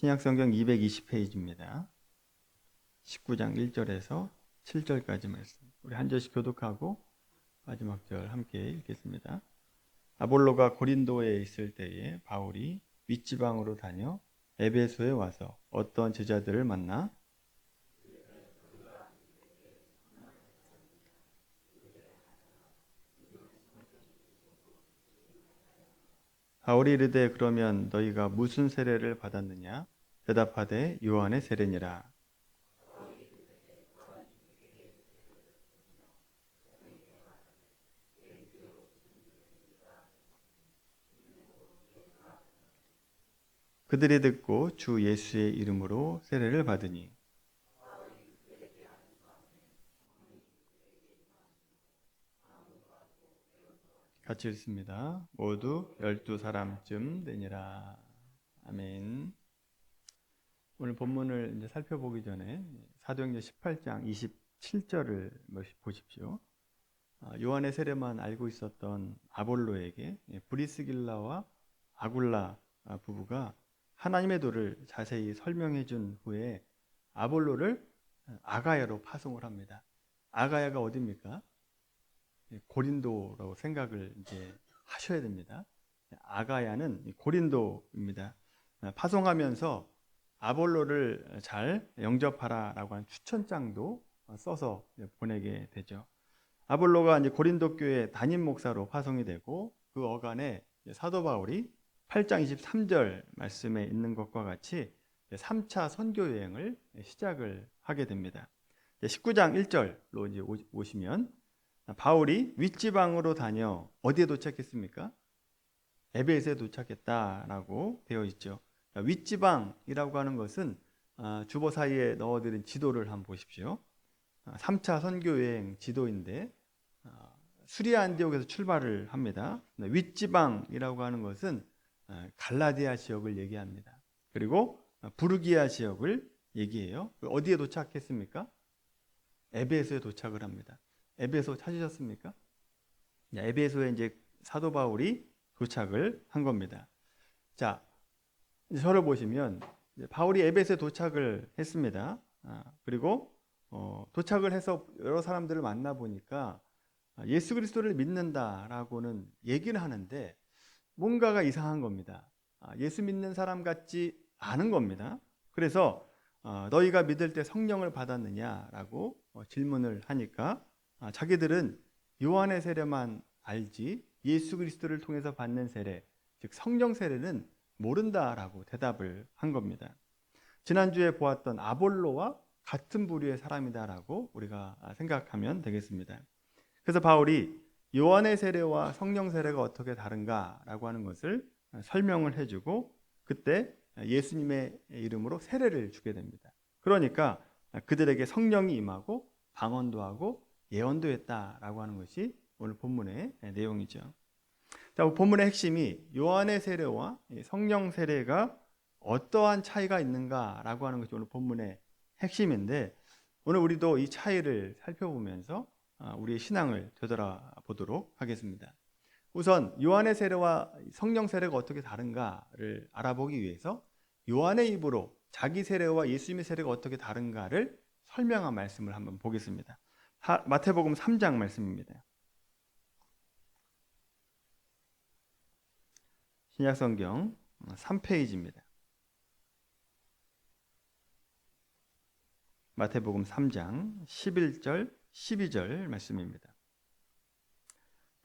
신약성경 220페이지입니다. 19장 1절에서 7절까지 말씀. 우리 한 절씩 교독하고 마지막 절 함께 읽겠습니다. 아볼로가 고린도에 있을 때에 바울이 윗지방으로 다녀 에베소에 와서 어떤 제자들을 만나 바울이 이르되 그러면 너희가 무슨 세례를 받았느냐? 대답하되 요한의 세례니라. 그들이 듣고 주 예수의 이름으로 세례를 받으니 같이 읽습니다. 모두 12사람쯤 되니라. 아멘. 오늘 본문을 이제 살펴보기 전에 사도행전 18장 27절을 보십시오. 요한의 세례만 알고 있었던 아볼로에게 브리스길라와 아굴라 부부가 하나님의 도를 자세히 설명해 준 후에 아볼로를 아가야로 파송을 합니다. 아가야가 어디입니까? 고린도라고 생각을 이제 하셔야 됩니다. 아가야는 고린도입니다. 파송하면서 아볼로를 잘 영접하라라고 하는 추천장도 써서 보내게 되죠. 아볼로가 이제 고린도 교회 담임 목사로 파송이 되고 그 어간에 사도 바울이 8장 23절 말씀에 있는 것과 같이 3차 선교 여행을 시작을 하게 됩니다. 19장 1절로 이제 오시면 바울이 윗지방으로 다녀 어디에 도착했습니까? 에베소에 도착했다라고 되어 있죠. 윗지방이라고 하는 것은 주보 사이에 넣어드린 지도를 한번 보십시오. 3차 선교여행 지도인데 수리아 안디옥에서 출발을 합니다. 윗지방이라고 하는 것은 갈라디아 지역을 얘기합니다. 그리고 부르기아 지역을 얘기해요. 어디에 도착했습니까? 에베소에 도착을 합니다. 에베소 찾으셨습니까? 에베소에 이제 사도 바울이 도착을 한 겁니다. 자, 저를 보시면 바울이 에베소에 도착을 했습니다. 그리고 도착을 해서 여러 사람들을 만나 보니까 예수 그리스도를 믿는다라고는 얘기는 하는데 뭔가가 이상한 겁니다. 예수 믿는 사람 같지 않은 겁니다. 그래서 너희가 믿을 때 성령을 받았느냐라고 질문을 하니까 자기들은 요한의 세례만 알지 예수 그리스도를 통해서 받는 세례, 즉 성령 세례는 모른다라고 대답을 한 겁니다. 지난주에 보았던 아볼로와 같은 부류의 사람이다라고 우리가 생각하면 되겠습니다. 그래서 바울이 요한의 세례와 성령 세례가 어떻게 다른가라고 하는 것을 설명을 해주고 그때 예수님의 이름으로 세례를 주게 됩니다. 그러니까 그들에게 성령이 임하고 방언도 하고 예언도 했다라고 하는 것이 오늘 본문의 내용이죠. 자, 본문의 핵심이 요한의 세례와 성령 세례가 어떠한 차이가 있는가라고 하는 것이 오늘 본문의 핵심인데 오늘 우리도 이 차이를 살펴보면서 우리의 신앙을 되돌아보도록 하겠습니다. 우선 요한의 세례와 성령 세례가 어떻게 다른가를 알아보기 위해서 요한의 입으로 자기 세례와 예수님의 세례가 어떻게 다른가를 설명한 말씀을 한번 보겠습니다. 마태복음 3장 말씀입니다. 신약성경 3페이지입니다. 마태복음 3장 11절 12절 말씀입니다.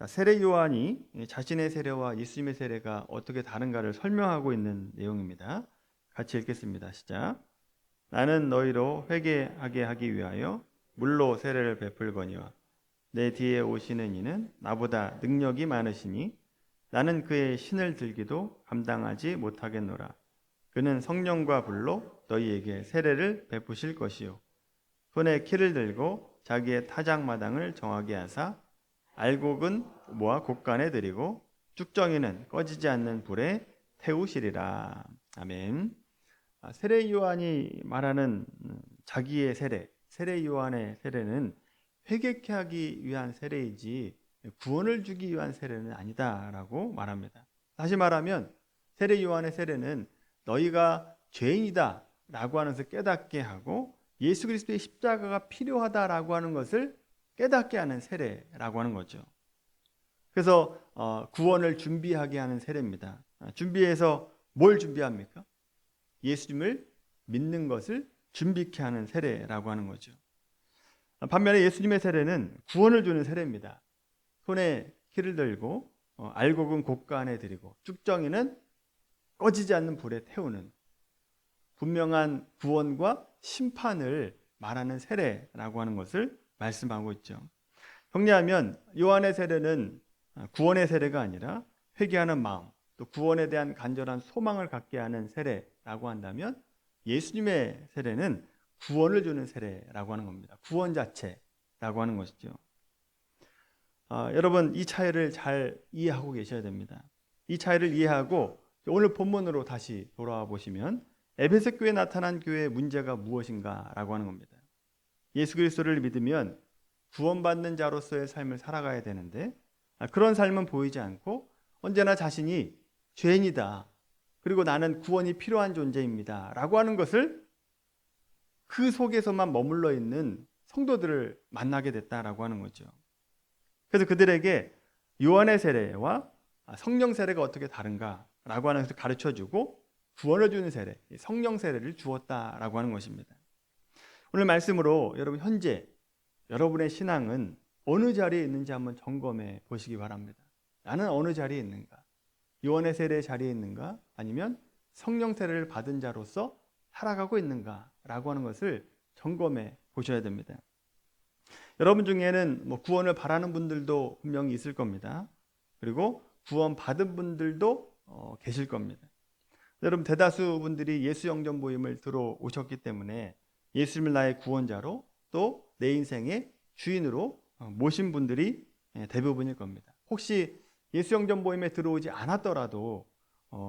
세례 요한이 자신의 세례와 예수님의 세례가 어떻게 다른가를 설명하고 있는 내용입니다. 같이 읽겠습니다. 시작. 나는 너희로 회개하게 하기 위하여 물로 세례를 베풀거니와 내 뒤에 오시는 이는 나보다 능력이 많으시니 나는 그의 신을 들기도 감당하지 못하겠노라. 그는 성령과 불로 너희에게 세례를 베푸실 것이요 손에 키를 들고 자기의 타작마당을 정하게 하사 알곡은 모아 곡간에 들이고 쭉정이는 꺼지지 않는 불에 태우시리라. 아멘. 세례 요한이 말하는 자기의 세례 요한의 세례는 회개케 하기 위한 세례이지 구원을 주기 위한 세례는 아니다라고 말합니다. 다시 말하면 세례 요한의 세례는 너희가 죄인이다라고 하는 것을 깨닫게 하고 예수 그리스도의 십자가가 필요하다라고 하는 것을 깨닫게 하는 세례라고 하는 거죠. 그래서 구원을 준비하게 하는 세례입니다. 준비해서 뭘 준비합니까? 예수님을 믿는 것을 준비케 하는 세례라고 하는 거죠. 반면에 예수님의 세례는 구원을 주는 세례입니다. 손에 키를 들고 알곡은 곡간에 드리고 쭉정이는 꺼지지 않는 불에 태우는 분명한 구원과 심판을 말하는 세례라고 하는 것을 말씀하고 있죠. 정리하면 요한의 세례는 구원의 세례가 아니라 회개하는 마음, 또 구원에 대한 간절한 소망을 갖게 하는 세례라고 한다면 예수님의 세례는 구원을 주는 세례라고 하는 겁니다. 구원 자체라고 하는 것이죠. 여러분 이 차이를 잘 이해하고 계셔야 됩니다. 이 차이를 이해하고 오늘 본문으로 다시 돌아와 보시면 에베소 교회에 나타난 교회의 문제가 무엇인가라고 하는 겁니다. 예수 그리스도를 믿으면 구원받는 자로서의 삶을 살아가야 되는데 그런 삶은 보이지 않고 언제나 자신이 죄인이다. 그리고 나는 구원이 필요한 존재입니다. 라고 하는 것을 그 속에서만 머물러 있는 성도들을 만나게 됐다라고 하는 거죠. 그래서 그들에게 요한의 세례와 성령 세례가 어떻게 다른가라고 하는 것을 가르쳐주고 구원을 주는 세례, 성령 세례를 주었다라고 하는 것입니다. 오늘 말씀으로 여러분 현재 여러분의 신앙은 어느 자리에 있는지 한번 점검해 보시기 바랍니다. 나는 어느 자리에 있는가? 요한의 세례의 자리에 있는가? 아니면 성령 세례를 받은 자로서 살아가고 있는가라고 하는 것을 점검해 보셔야 됩니다. 여러분 중에는 구원을 바라는 분들도 분명히 있을 겁니다. 그리고 구원 받은 분들도 계실 겁니다. 여러분 대다수 분들이 예수 영접 모임을 들어오셨기 때문에 예수님을 나의 구원자로 또 내 인생의 주인으로 모신 분들이 대부분일 겁니다. 혹시 예수 영접 모임에 들어오지 않았더라도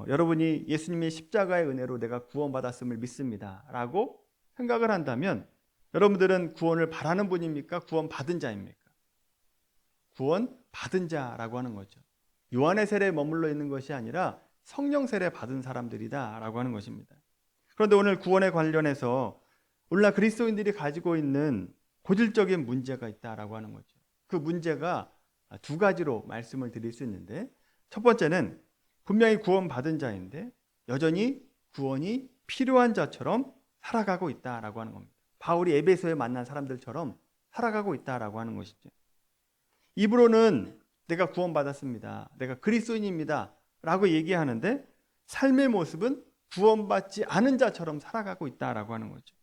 여러분이 예수님의 십자가의 은혜로 내가 구원받았음을 믿습니다 라고 생각을 한다면 여러분들은 구원을 바라는 분입니까? 구원받은 자입니까? 구원받은 자라고 하는 거죠. 요한의 세례에 머물러 있는 것이 아니라 성령 세례 받은 사람들이다 라고 하는 것입니다. 그런데 오늘 구원에 관련해서 오늘날 그리스도인들이 가지고 있는 고질적인 문제가 있다라고 하는 거죠. 그 문제가 두 가지로 말씀을 드릴 수 있는데 첫 번째는 분명히 구원받은 자인데 여전히 구원이 필요한 자처럼 살아가고 있다라고 하는 겁니다. 바울이 에베소에 만난 사람들처럼 살아가고 있다라고 하는 것이죠. 입으로는 내가 구원받았습니다. 내가 그리스도인입니다. 라고 얘기하는데 삶의 모습은 구원받지 않은 자처럼 살아가고 있다라고 하는 거죠.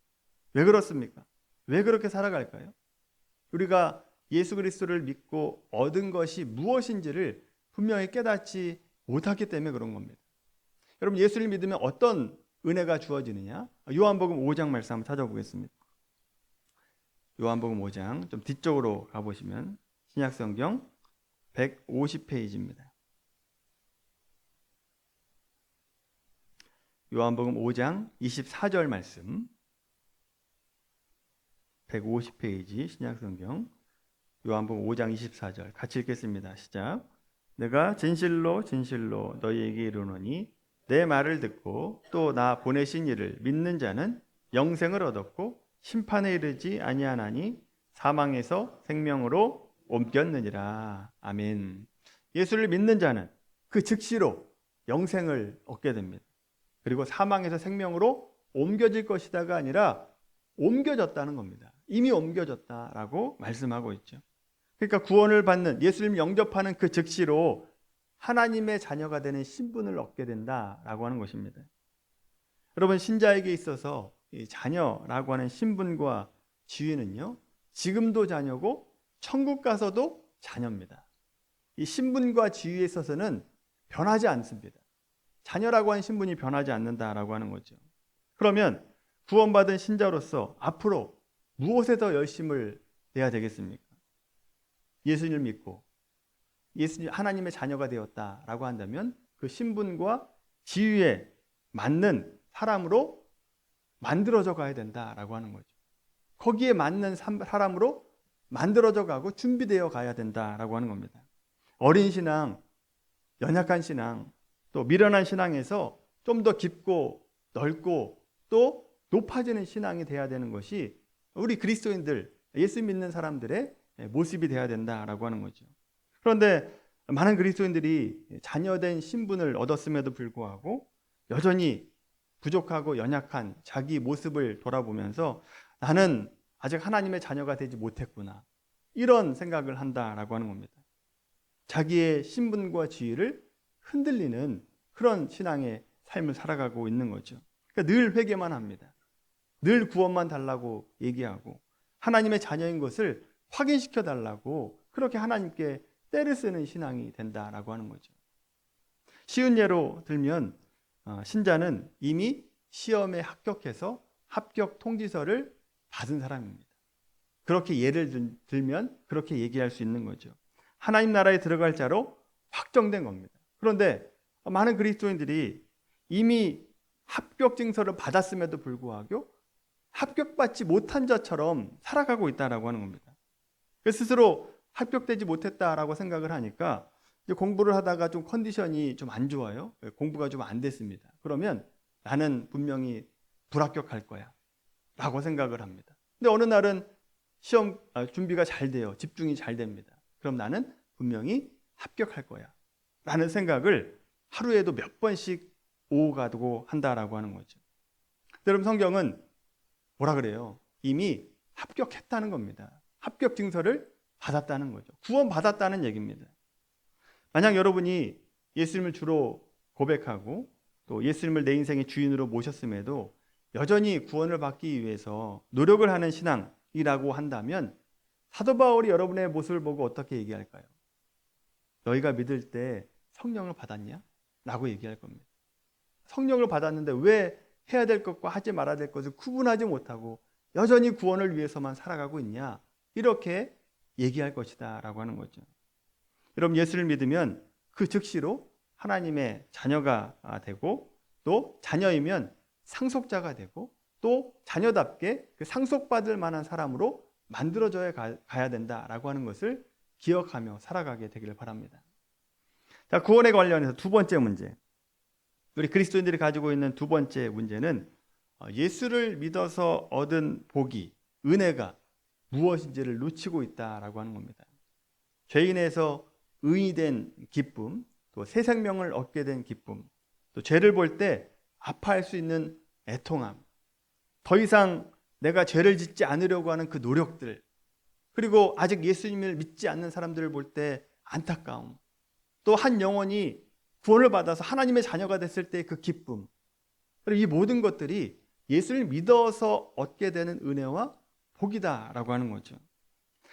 왜 그렇습니까? 왜 그렇게 살아갈까요? 우리가 예수 그리스도를 믿고 얻은 것이 무엇인지를 분명히 깨닫지 못하기 때문에 그런 겁니다. 여러분 예수를 믿으면 어떤 은혜가 주어지느냐? 요한복음 5장 말씀 한번 찾아보겠습니다. 요한복음 5장 좀 뒤쪽으로 가보시면 신약성경 150페이지입니다. 요한복음 5장 24절 말씀 150페이지 신약성경 요한복음 5장 24절 같이 읽겠습니다. 시작. 내가 진실로 진실로 너희에게 이르노니 내 말을 듣고 또 나 보내신 이를 믿는 자는 영생을 얻었고 심판에 이르지 아니하나니 사망에서 생명으로 옮겼느니라. 아멘. 예수를 믿는 자는 그 즉시로 영생을 얻게 됩니다. 그리고 사망에서 생명으로 옮겨질 것이다가 아니라 옮겨졌다는 겁니다. 이미 옮겨졌다라고 말씀하고 있죠. 그러니까 구원을 받는 예수님 영접하는 그 즉시로 하나님의 자녀가 되는 신분을 얻게 된다라고 하는 것입니다. 여러분 신자에게 있어서 이 자녀라고 하는 신분과 지위는요 지금도 자녀고 천국 가서도 자녀입니다. 이 신분과 지위에 있어서는 변하지 않습니다. 자녀라고 하는 신분이 변하지 않는다라고 하는 거죠. 그러면 구원받은 신자로서 앞으로 무엇에 더 열심을 내야 되겠습니까? 예수님을 믿고 예수님 하나님의 자녀가 되었다라고 한다면 그 신분과 지위에 맞는 사람으로 만들어져 가야 된다라고 하는 거죠. 거기에 맞는 사람으로 만들어져 가고 준비되어 가야 된다라고 하는 겁니다. 어린 신앙, 연약한 신앙, 또 미련한 신앙에서 좀 더 깊고 넓고 또 높아지는 신앙이 돼야 되는 것이 우리 그리스도인들, 예수 믿는 사람들의 모습이 돼야 된다라고 하는 거죠. 그런데 많은 그리스도인들이 자녀된 신분을 얻었음에도 불구하고 여전히 부족하고 연약한 자기 모습을 돌아보면서 나는 아직 하나님의 자녀가 되지 못했구나, 이런 생각을 한다라고 하는 겁니다. 자기의 신분과 지위를 흔들리는 그런 신앙의 삶을 살아가고 있는 거죠. 그러니까 늘 회개만 합니다. 늘 구원만 달라고 얘기하고 하나님의 자녀인 것을 확인시켜 달라고 그렇게 하나님께 때를 쓰는 신앙이 된다라고 하는 거죠. 쉬운 예로 들면 신자는 이미 시험에 합격해서 합격 통지서를 받은 사람입니다. 그렇게 예를 들면 그렇게 얘기할 수 있는 거죠. 하나님 나라에 들어갈 자로 확정된 겁니다. 그런데 많은 그리스도인들이 이미 합격 증서를 받았음에도 불구하고 합격받지 못한 자처럼 살아가고 있다라고 하는 겁니다. 스스로 합격되지 못했다라고 생각을 하니까 이제 공부를 하다가 좀 컨디션이 좀 안 좋아요. 공부가 좀 안 됐습니다. 그러면 나는 분명히 불합격할 거야 라고 생각을 합니다. 근데 어느 날은 시험 준비가 잘 돼요. 집중이 잘 됩니다. 그럼 나는 분명히 합격할 거야 라는 생각을 하루에도 몇 번씩 오가고 한다라고 하는 거죠. 여러분, 성경은 뭐라 그래요? 이미 합격했다는 겁니다. 합격 증서를 받았다는 거죠. 구원 받았다는 얘기입니다. 만약 여러분이 예수님을 주로 고백하고 또 예수님을 내 인생의 주인으로 모셨음에도 여전히 구원을 받기 위해서 노력을 하는 신앙이라고 한다면 사도 바울이 여러분의 모습을 보고 어떻게 얘기할까요? 너희가 믿을 때 성령을 받았냐? 라고 얘기할 겁니다. 성령을 받았는데 왜 해야 될 것과 하지 말아야 될 것을 구분하지 못하고 여전히 구원을 위해서만 살아가고 있냐? 이렇게 얘기할 것이다 라고 하는 거죠. 여러분, 예수를 믿으면 그 즉시로 하나님의 자녀가 되고 또 자녀이면 상속자가 되고 또 자녀답게 그 상속받을 만한 사람으로 만들어져야 가야 된다라고 하는 것을 기억하며 살아가게 되기를 바랍니다. 자, 구원에 관련해서 두 번째 문제, 우리 그리스도인들이 가지고 있는 두 번째 문제는 예수를 믿어서 얻은 복이, 은혜가 무엇인지를 놓치고 있다라고 하는 겁니다. 죄인에서 의인이 된 기쁨, 또 새 생명을 얻게 된 기쁨, 또 죄를 볼 때 아파할 수 있는 애통함, 더 이상 내가 죄를 짓지 않으려고 하는 그 노력들, 그리고 아직 예수님을 믿지 않는 사람들을 볼 때 안타까움, 또 한 영혼이 구원을 받아서 하나님의 자녀가 됐을 때 그 기쁨, 그리고 이 모든 것들이 예수를 믿어서 얻게 되는 은혜와 복이다라고 하는 거죠.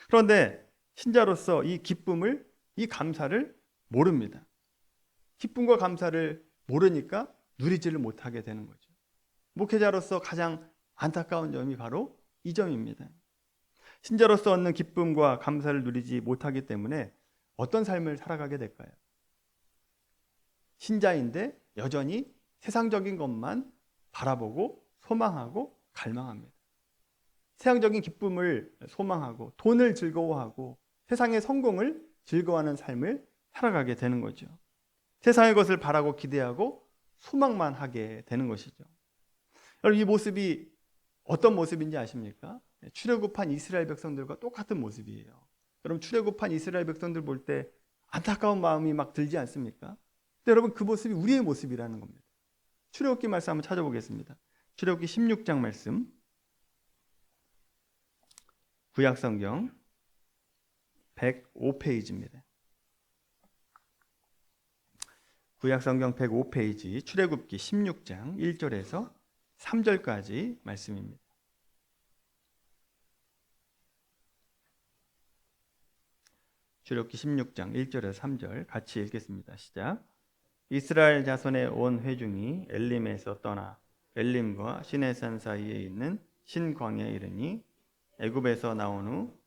그런데 신자로서 이 기쁨을, 이 감사를 모릅니다. 기쁨과 감사를 모르니까 누리지를 못하게 되는 거죠. 목회자로서 가장 안타까운 점이 바로 이 점입니다. 신자로서 얻는 기쁨과 감사를 누리지 못하기 때문에 어떤 삶을 살아가게 될까요? 신자인데 여전히 세상적인 것만 바라보고 소망하고 갈망합니다. 세상적인 기쁨을 소망하고 돈을 즐거워하고 세상의 성공을 즐거워하는 삶을 살아가게 되는 거죠. 세상의 것을 바라고 기대하고 소망만 하게 되는 것이죠. 여러분, 이 모습이 어떤 모습인지 아십니까? 출애굽한 이스라엘 백성들과 똑같은 모습이에요. 여러분, 출애굽한 이스라엘 백성들 볼 때 안타까운 마음이 막 들지 않습니까? 근데 여러분, 그 모습이 우리의 모습이라는 겁니다. 출애굽기 말씀 한번 찾아보겠습니다. 출애굽기 16장 말씀, 구약성경 105페이지입니다. 구약성경 105페이지 출애굽기 16장 1절에서 3절까지 말씀입니다. 출애굽기 16장 1절에서 3절 같이 읽겠습니다. 시작. 이스라엘 자손의 온 회중이 엘림에서 떠나 엘림과 시내산 사이에 있는 신광야에 이르니 애굽에서 나온 후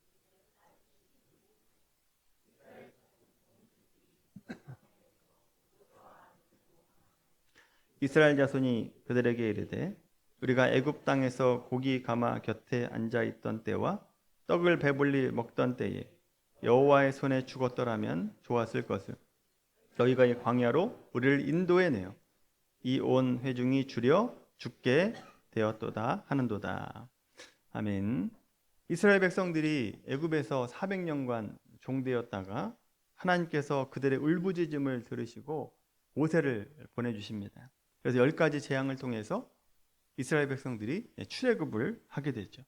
이스라엘 자손이 그들에게 이르되 우리가 애굽 땅에서 고기 가마 곁에 앉아 있던 때와 떡을 배불리 먹던 때에 여호와의 손에 죽었더라면 좋았을 것을 너희가 이 광야로 우리를 인도해내어 이 온 회중이 줄여 죽게 되었도다 하는도다. 아멘. 이스라엘 백성들이 애굽에서 400년간 종되었다가 하나님께서 그들의 울부짖음을 들으시고 모세를 보내주십니다. 그래서 10가지 재앙을 통해서 이스라엘 백성들이 출애굽을 하게 되죠.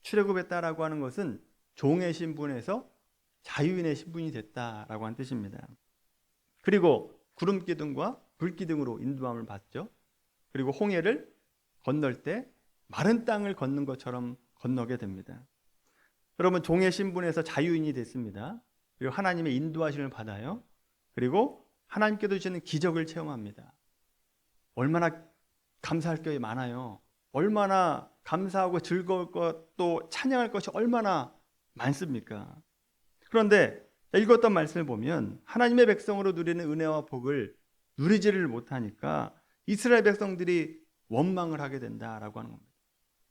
출애굽했다라고 하는 것은 종의 신분에서 자유인의 신분이 됐다라고 하는 뜻입니다. 그리고 구름 기둥과 불 기둥으로 인도함을 받죠. 그리고 홍해를 건널 때 마른 땅을 걷는 것처럼 건너게 됩니다. 여러분, 종의 신분에서 자유인이 됐습니다. 그리고 하나님의 인도하심을 받아요. 그리고 하나님께서 주시는 기적을 체험합니다. 얼마나 감사할 게 많아요. 얼마나 감사하고 즐거울 것도 찬양할 것이 얼마나 많습니까? 그런데 읽었던 말씀을 보면 하나님의 백성으로 누리는 은혜와 복을 누리지를 못하니까 이스라엘 백성들이 원망을 하게 된다라고 하는 겁니다.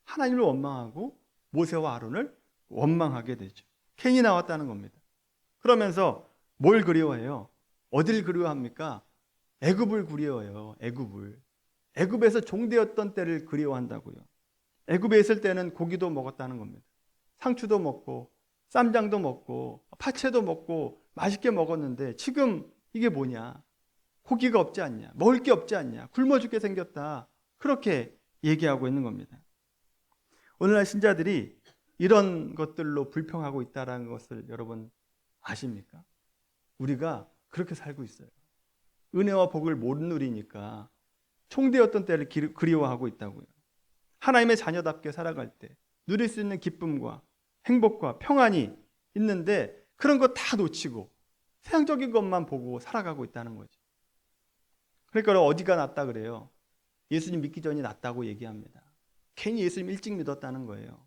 하나님을 원망하고 모세와 아론을 원망하게 되죠. 캔이 나왔다는 겁니다. 그러면서 뭘 그리워해요? 어딜 그리워합니까? 애굽을 그리워해요. 애굽에서 종되었던 때를 그리워한다고요. 애굽에 있을 때는 고기도 먹었다는 겁니다. 상추도 먹고 쌈장도 먹고 파채도 먹고 맛있게 먹었는데 지금 이게 뭐냐? 고기가 없지 않냐? 먹을 게 없지 않냐? 굶어 죽게 생겼다. 그렇게 얘기하고 있는 겁니다. 오늘날 신자들이 이런 것들로 불평하고 있다는 것을 여러분 아십니까? 우리가 그렇게 살고 있어요. 은혜와 복을 못 누리니까 총되었던 때를 그리워하고 있다고요. 하나님의 자녀답게 살아갈 때 누릴 수 있는 기쁨과 행복과 평안이 있는데 그런 거 다 놓치고 세상적인 것만 보고 살아가고 있다는 거죠. 그러니까 어디가 낫다 그래요? 예수님 믿기 전이 낫다고 얘기합니다. 괜히 예수님 일찍 믿었다는 거예요.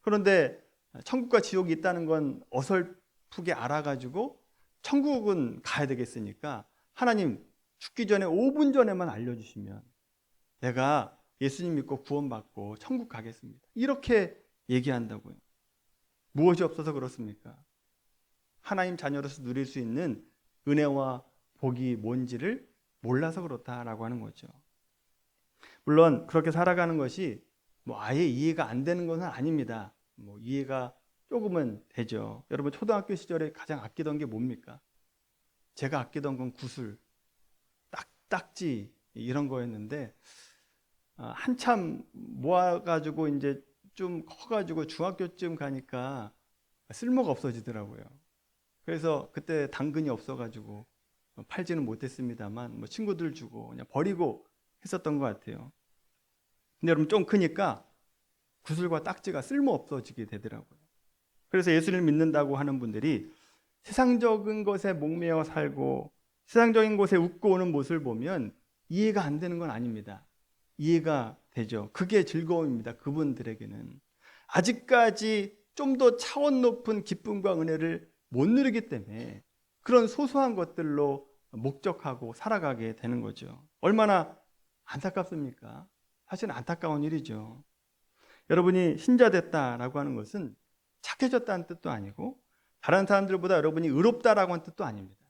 그런데 천국과 지옥이 있다는 건 어설프게 알아가지고 천국은 가야 되겠으니까 하나님 죽기 전에 5분 전에만 알려주시면 내가 예수님 믿고 구원받고 천국 가겠습니다. 이렇게 얘기한다고요. 무엇이 없어서 그렇습니까? 하나님 자녀로서 누릴 수 있는 은혜와 복이 뭔지를 몰라서 그렇다라고 하는 거죠. 물론 그렇게 살아가는 것이 아예 이해가 안 되는 것은 아닙니다. 이해가 조금은 되죠. 여러분 초등학교 시절에 가장 아끼던 게 뭡니까? 제가 아끼던 건 구슬, 딱지 이런 거였는데 한참 모아가지고 이제 좀 커가지고 중학교쯤 가니까 쓸모가 없어지더라고요. 그래서 그때 당근이 없어가지고 팔지는 못했습니다만 친구들 주고 그냥 버리고 했었던 것 같아요. 근데 여러분 좀 크니까 구슬과 딱지가 쓸모 없어지게 되더라고요. 그래서 예수를 믿는다고 하는 분들이 세상적인 것에 목매어 살고 세상적인 곳에 웃고 오는 모습을 보면 이해가 안 되는 건 아닙니다. 이해가 되죠. 그게 즐거움입니다. 그분들에게는. 아직까지 좀 더 차원 높은 기쁨과 은혜를 못 누리기 때문에 그런 소소한 것들로 목적하고 살아가게 되는 거죠. 얼마나 안타깝습니까? 사실은 안타까운 일이죠. 여러분이 신자 됐다라고 하는 것은 착해졌다는 뜻도 아니고 다른 사람들보다 여러분이 의롭다라고 하는 뜻도 아닙니다.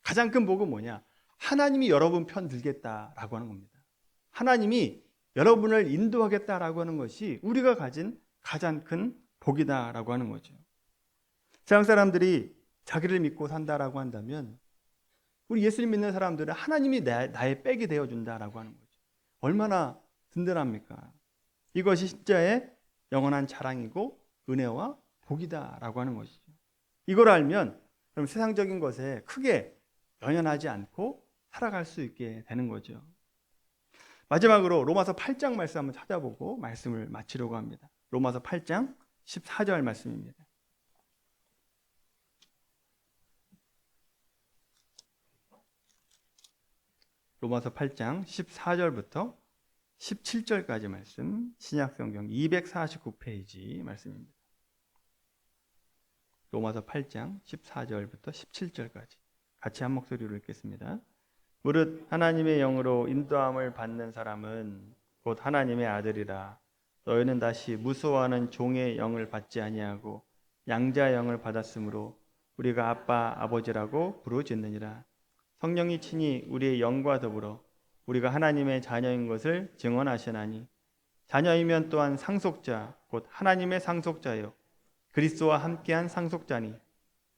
가장 큰 복은 뭐냐? 하나님이 여러분 편 들겠다라고 하는 겁니다. 하나님이 여러분을 인도하겠다라고 하는 것이 우리가 가진 가장 큰 복이다라고 하는 거죠. 세상 사람들이 자기를 믿고 산다라고 한다면 우리 예수님 믿는 사람들은 하나님이 나의 백이 되어준다라고 하는 거죠. 얼마나 든든합니까? 이것이 진짜의 영원한 자랑이고 은혜와 복이다라고 하는 것이죠. 이걸 알면 그럼 세상적인 것에 크게 연연하지 않고 살아갈 수 있게 되는 거죠. 마지막으로 로마서 8장 말씀 한번 찾아보고 말씀을 마치려고 합니다. 로마서 8장 14절 말씀입니다. 로마서 8장 14절부터 17절까지 말씀, 신약성경 249페이지 말씀입니다. 로마서 8장 14절부터 17절까지 같이 한 목소리로 읽겠습니다. 무릇 하나님의 영으로 인도함을 받는 사람은 곧 하나님의 아들이라. 너희는 다시 무서워하는 종의 영을 받지 아니하고 양자 영을 받았으므로 우리가 아빠 아버지라고 부르짖느니라. 성령이 친히 우리의 영과 더불어 우리가 하나님의 자녀인 것을 증언하시나니 자녀이면 또한 상속자 곧 하나님의 상속자요 그리스도와 함께한 상속자니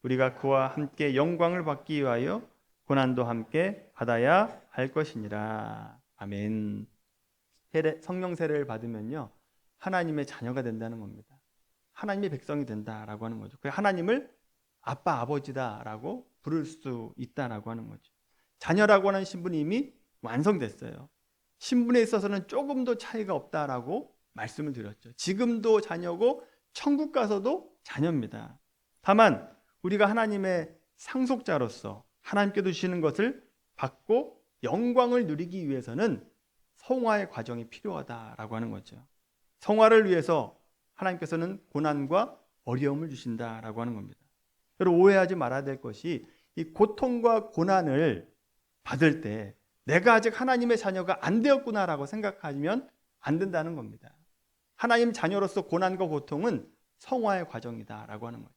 우리가 그와 함께 영광을 받기 위하여 고난도 함께 받아야 할 것이니라. 아멘. 성령 세례를 받으면요 하나님의 자녀가 된다는 겁니다. 하나님의 백성이 된다라고 하는 거죠. 그 하나님을 아빠 아버지다라고 부를 수 있다라고 하는 거죠. 자녀라고 하는 신분이 이미 완성됐어요. 신분에 있어서는 조금도 차이가 없다라고 말씀을 드렸죠. 지금도 자녀고 천국 가서도 자녀입니다. 다만 우리가 하나님의 상속자로서 하나님께서 주시는 것을 받고 영광을 누리기 위해서는 성화의 과정이 필요하다라고 하는 거죠. 성화를 위해서 하나님께서는 고난과 어려움을 주신다라고 하는 겁니다. 여러분 오해하지 말아야 될 것이 이 고통과 고난을 받을 때 내가 아직 하나님의 자녀가 안 되었구나라고 생각하면 안 된다는 겁니다. 하나님 자녀로서 고난과 고통은 성화의 과정이다라고 하는 거죠.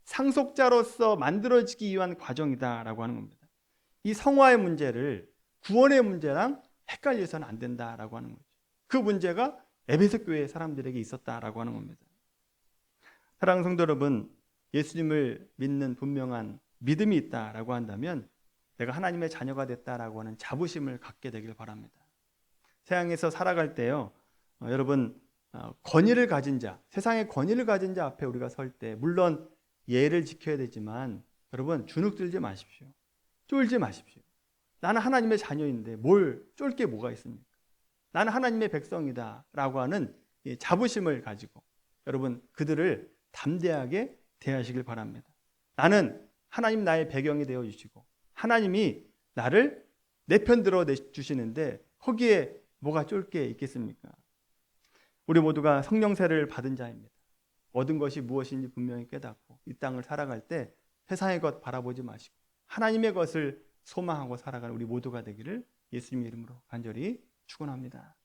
상속자로서 만들어지기 위한 과정이다라고 하는 겁니다. 이 성화의 문제를 구원의 문제랑 헷갈려서는 안 된다라고 하는 거죠. 그 문제가 에베소 교회 사람들에게 있었다라고 하는 겁니다. 사랑하는 성도 여러분, 예수님을 믿는 분명한 믿음이 있다라고 한다면 내가 하나님의 자녀가 됐다라고 하는 자부심을 갖게 되길 바랍니다. 세상에서 살아갈 때요, 여러분 권위를 가진 자, 세상의 권위를 가진 자 앞에 우리가 설 때 물론 예를 지켜야 되지만 여러분 주눅 들지 마십시오. 쫄지 마십시오. 나는 하나님의 자녀인데 뭘 쫄 게 뭐가 있습니까? 나는 하나님의 백성이다 라고 하는 자부심을 가지고 여러분 그들을 담대하게 대하시길 바랍니다. 나는 하나님 나의 배경이 되어 주시고 하나님이 나를 내 편 들어 주시는데 거기에 뭐가 쫄 게 있겠습니까? 우리 모두가 성령 세례를 받은 자입니다. 얻은 것이 무엇인지 분명히 깨닫고 이 땅을 살아갈 때 세상의 것 바라보지 마시고 하나님의 것을 소망하고 살아가는 우리 모두가 되기를 예수님의 이름으로 간절히 축원합니다.